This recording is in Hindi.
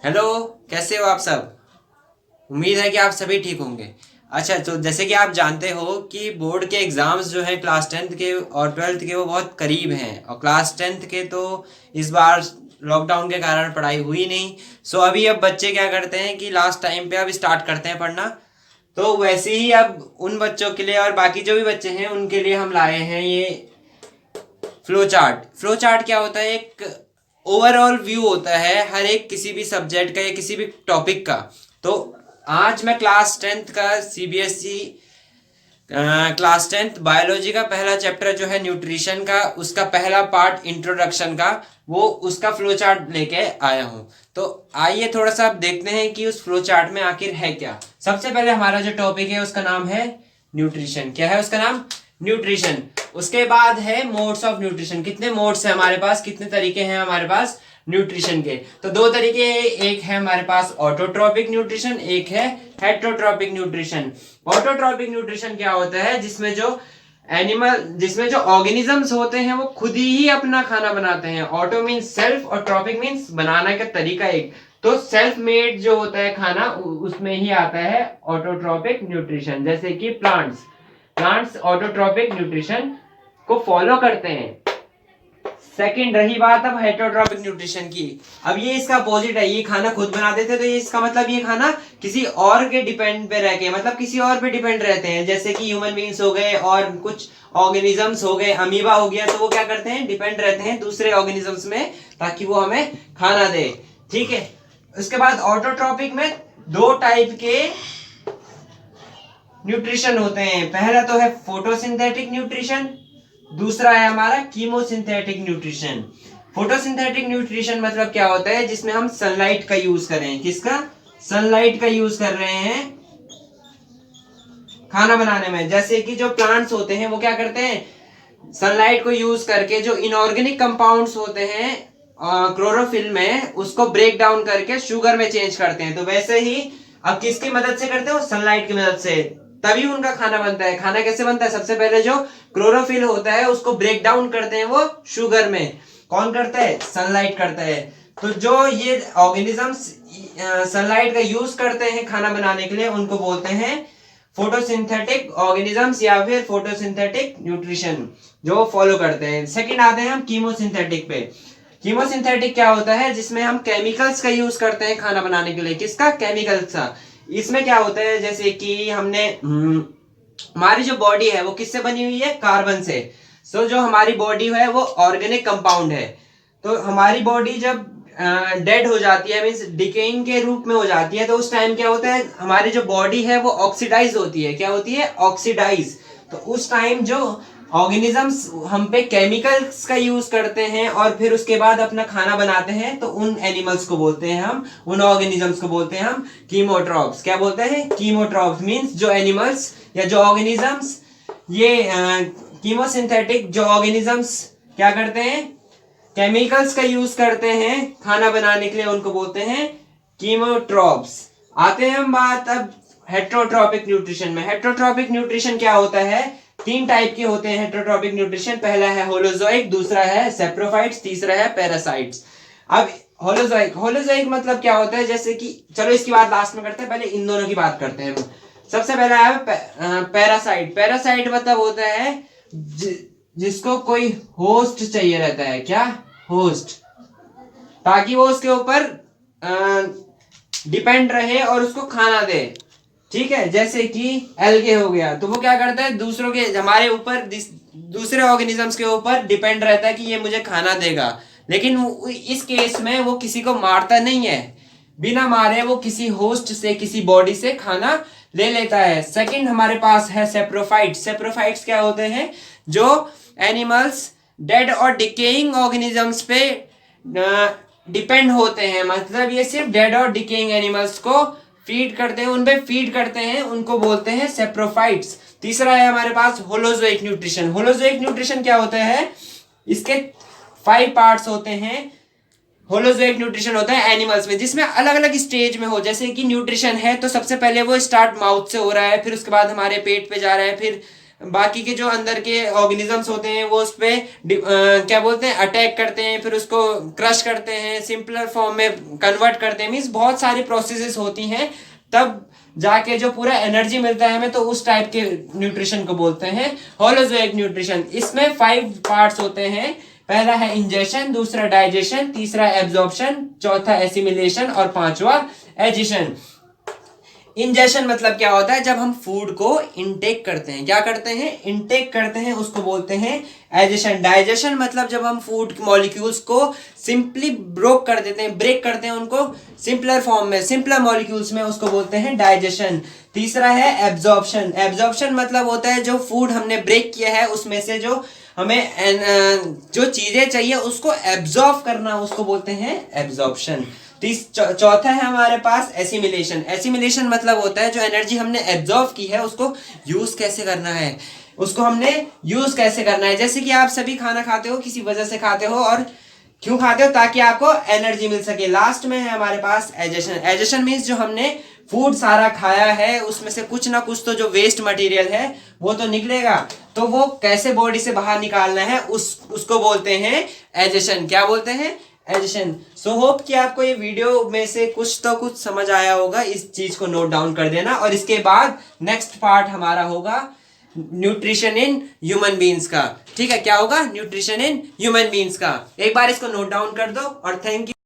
हेलो। कैसे हो आप सब? उम्मीद है कि आप सभी ठीक होंगे। अच्छा, तो जैसे कि आप जानते हो कि बोर्ड के एग्ज़ाम्स जो है क्लास टेंथ के और ट्वेल्थ के वो बहुत करीब हैं, और क्लास टेंथ के तो इस बार लॉकडाउन के कारण पढ़ाई हुई नहीं। सो अभी अब बच्चे क्या करते हैं कि लास्ट टाइम पे अब स्टार्ट करते हैं पढ़ना। तो वैसे ही अब उन बच्चों के लिए और बाकी जो भी बच्चे हैं उनके लिए हम लाए हैं ये फ्लो चार्ट। फ्लो चार्ट क्या होता है? एक ओवरऑल व्यू होता है हर एक किसी भी सब्जेक्ट का या किसी भी टॉपिक का। तो आज मैं क्लास टेंथ का सीबीएसई क्लास टेंथ बायोलॉजी का पहला चैप्टर जो है न्यूट्रिशन का, उसका पहला पार्ट इंट्रोडक्शन का, वो उसका फ्लो चार्ट लेके आया हूँ। तो आइए थोड़ा सा आप देखते हैं कि उस फ्लो चार्ट में आखिर है क्या। सबसे पहले हमारा जो टॉपिक है उसका नाम है न्यूट्रिशन। क्या है उसका नाम? न्यूट्रिशन। उसके बाद है मोड्स ऑफ न्यूट्रिशन। कितने मोड्स है हमारे पास, कितने तरीके हैं हमारे पास न्यूट्रिशन के? तो दो तरीके हैं, एक है हमारे पास ऑटोट्रॉपिक न्यूट्रिशन, एक है हेटरोट्रॉपिक न्यूट्रिशन। ऑटोट्रॉपिक न्यूट्रिशन क्या होता है? जिसमें जो ऑर्गेनिजम्स होते हैं वो खुद ही अपना खाना बनाते हैं। ऑटो मीन्स सेल्फ और ट्रॉपिक मीन्स बनाने का तरीका एक। तो सेल्फ मेड जो होता है खाना उसमें ही आता है ऑटोट्रॉपिक न्यूट्रिशन। जैसे कि प्लांट्स ऑटोट्रॉपिक न्यूट्रिशन को फॉलो करते हैं। सेकंड रही बात अब हेटरोट्रॉपिक न्यूट्रिशन की। अब ये इसका अपोजिट है, ये खाना खुद बनाते थे, तो ये इसका मतलब ये खाना किसी और के डिपेंड पे रह के, मतलब किसी और पे डिपेंड रहते हैं। जैसे कि ह्यूमन बींग्स हो गए और कुछ ऑर्गेनिजम्स हो गए, अमीबा हो गया, तो वो क्या करते हैं? डिपेंड रहते हैं दूसरे ऑर्गेनिजम्स में ताकि वो हमें खाना दे। ठीक है। उसके बाद ऑटोट्रॉपिक में दो टाइप के न्यूट्रिशन होते हैं। पहला तो है फोटोसिंथेटिक न्यूट्रिशन, दूसरा है हमारा कीमोसिंथेटिक न्यूट्रिशन। फोटोसिंथेटिक न्यूट्रिशन मतलब क्या होता है? जिसमें हम सनलाइट का यूज कर रहे हैं। किसका? सनलाइट का यूज कर रहे हैं खाना बनाने में। जैसे कि जो प्लांट्स होते हैं वो क्या करते हैं? सनलाइट को यूज करके जो इनऑर्गेनिक कंपाउंड्स होते हैं क्लोरोफिल में, उसको ब्रेक डाउन करके शुगर में चेंज करते हैं। तो वैसे ही अब किसकी मदद से करते हैं? वो सनलाइट की मदद से। तभी उनका खाना बनता है। खाना कैसे बनता है? सबसे पहले जो क्लोरोफिल होता है उसको ब्रेक डाउन करते हैं वो शुगर में। कौन करता है? सनलाइट करता है। तो जो ये ऑर्गेनिजम्स सनलाइट का यूज करते हैं खाना बनाने के लिए, उनको बोलते हैं फोटोसिंथेटिक ऑर्गेनिजम्स या फिर फोटोसिंथेटिक न्यूट्रिशन जो फॉलो करते हैं। सेकंड आते हैं हम कीमोसिंथेटिक पे। कीमोसिंथेटिक क्या होता है? जिसमें हम केमिकल्स का यूज करते हैं खाना बनाने के लिए। किसका? केमिकल्स का। इसमें क्या होता है? जैसे कि हमारी जो बॉडी है वो किससे बनी हुई है? कार्बन से। सो जो हमारी बॉडी है वो ऑर्गेनिक कंपाउंड है। तो हमारी बॉडी जब डेड हो जाती है, मीन्स डिकेइंग के रूप में हो जाती है, तो उस टाइम क्या होता है? हमारी जो बॉडी है वो ऑक्सीडाइज होती है। क्या होती है? ऑक्सीडाइज। तो उस टाइम जो ऑर्गेनिजम्स हम पे केमिकल्स का यूज करते हैं और फिर उसके बाद अपना खाना बनाते हैं, तो उन एनिमल्स को बोलते हैं हम, उन ऑर्गेनिजम्स को बोलते हैं हम कीमोट्रॉप्स। क्या बोलते हैं? कीमोट्रॉप्स मीन्स जो एनिमल्स या जो ऑर्गेनिजम्स, ये कीमोसिंथेटिक जो ऑर्गेनिजम्स क्या करते हैं? केमिकल्स का यूज करते हैं खाना बनाने के लिए, उनको बोलते हैं कीमोट्रॉप्स। आते हैं हम बात अब हेटरोट्रॉपिक न्यूट्रिशन में। हेटरोट्रॉपिक न्यूट्रिशन क्या होता है? तीन टाइप के होते हैं हेटरोट्रॉपिक न्यूट्रिशन। पहला है होलोजोइक, दूसरा है सेप्रोफाइट्स, तीसरा है पैरासाइट्स। अब होलोजोइक मतलब क्या होता है? जैसे कि चलो इसकी बात लास्ट में करते हैं, पहले इन दोनों की बात करते हैं। सबसे पहला है पैरासाइट। पैरासाइट मतलब होता है जिसको कोई होस्ट चाहिए रहता है। क्या? होस्ट, ताकि वो उसके ऊपर डिपेंड रहे और उसको खाना दे। ठीक है। जैसे कि एल्गे हो गया, तो वो क्या करता है? दूसरों के, हमारे ऊपर, दूसरे ऑर्गेनिजम्स के ऊपर डिपेंड रहता है कि ये मुझे खाना देगा। लेकिन इस केस में वो किसी को मारता नहीं है, बिना मारे वो किसी होस्ट से, किसी बॉडी से खाना ले लेता है। सेकंड हमारे पास है सेप्रोफाइट्स। सेप्रोफाइट्स क्या होते हैं? जो एनिमल्स डेड और डिकेइंग ऑर्गेनिजम्स पे डिपेंड होते हैं। मतलब ये सिर्फ डेड और डिकेइंग एनिमल्स को फीड करते हैं, उन पे फीड करते हैं, उनको बोलते हैं सेप्रोफाइट्स। तीसरा है हमारे पास होलोजोइक न्यूट्रिशन। होलोजोइक न्यूट्रिशन क्या होता है? इसके 5 पार्ट्स होते हैं। होलोजोइक न्यूट्रिशन होता है एनिमल्स में, जिसमें अलग अलग स्टेज में हो। जैसे कि न्यूट्रिशन है तो सबसे पहले वो स्टार्ट माउथ से हो रहा है, फिर उसके बाद हमारे पेट पे जा रहा है, फिर बाकी के जो अंदर के ऑर्गेनिजम्स होते हैं वो उस पे क्या बोलते हैं अटैक करते हैं, फिर उसको क्रश करते हैं, सिंपलर फॉर्म में कन्वर्ट करते हैं। मीन्स बहुत सारी प्रोसेसेस होती हैं, तब जाके जो पूरा एनर्जी मिलता है हमें, तो उस टाइप के न्यूट्रिशन को बोलते हैं होलोजोइक न्यूट्रिशन। इसमें 5 पार्ट्स होते हैं। पहला है इंजेशन, दूसरा डाइजेशन, तीसरा एब्जॉर्प्शन, चौथा एसिमिलेशन और पांचवा एजिशन। इंजेशन मतलब क्या होता है, जब हम फूड को इनटेक करते हैं, क्या करते हैं, इनटेक करते हैं, उसको बोलते हैं एजिशन। डाइजेशन मतलब जब हम फूड मॉलिक्यूल्स को सिंपली ब्रोक कर देते हैं, ब्रेक करते हैं उनको सिंपलर फॉर्म में, सिंपलर मॉलिक्यूल्स में, उसको बोलते हैं डाइजेशन। तीसरा है एब्जॉर्प्शन। एब्जॉर्प्शन मतलब होता है जो फूड हमने ब्रेक किया है उसमें से जो हमें जो चीजें चाहिए उसको एब्जॉर्ब करना, उसको बोलते हैं एब्जॉर्प्शन। चौथा है हमारे पास एसिमिलेशन। एसिमिलेशन मतलब होता है जो एनर्जी हमने एब्जॉर्ब की है उसको यूज कैसे करना है, उसको हमने यूज कैसे करना है। जैसे कि आप सभी खाना खाते हो, किसी वजह से खाते हो, और क्यों खाते हो, ताकि आपको एनर्जी मिल सके। लास्ट में है हमारे पास एजेशन। एजेशन मीन्स जो हमने फूड सारा खाया है उसमें से कुछ ना कुछ तो जो वेस्ट मटेरियल है वो तो निकलेगा, तो वो कैसे बॉडी से बाहर निकालना है उसको बोलते हैं एजेशन। क्या बोलते हैं, एडिशन। सो होप कि आपको ये वीडियो में से कुछ तो कुछ समझ आया होगा, इस चीज को नोट डाउन कर देना। और इसके बाद नेक्स्ट पार्ट हमारा होगा न्यूट्रिशन इन ह्यूमन बींग्स का। ठीक है, क्या होगा, न्यूट्रिशन इन ह्यूमन बींग्स का। एक बार इसको नोट डाउन कर दो और थैंक यू।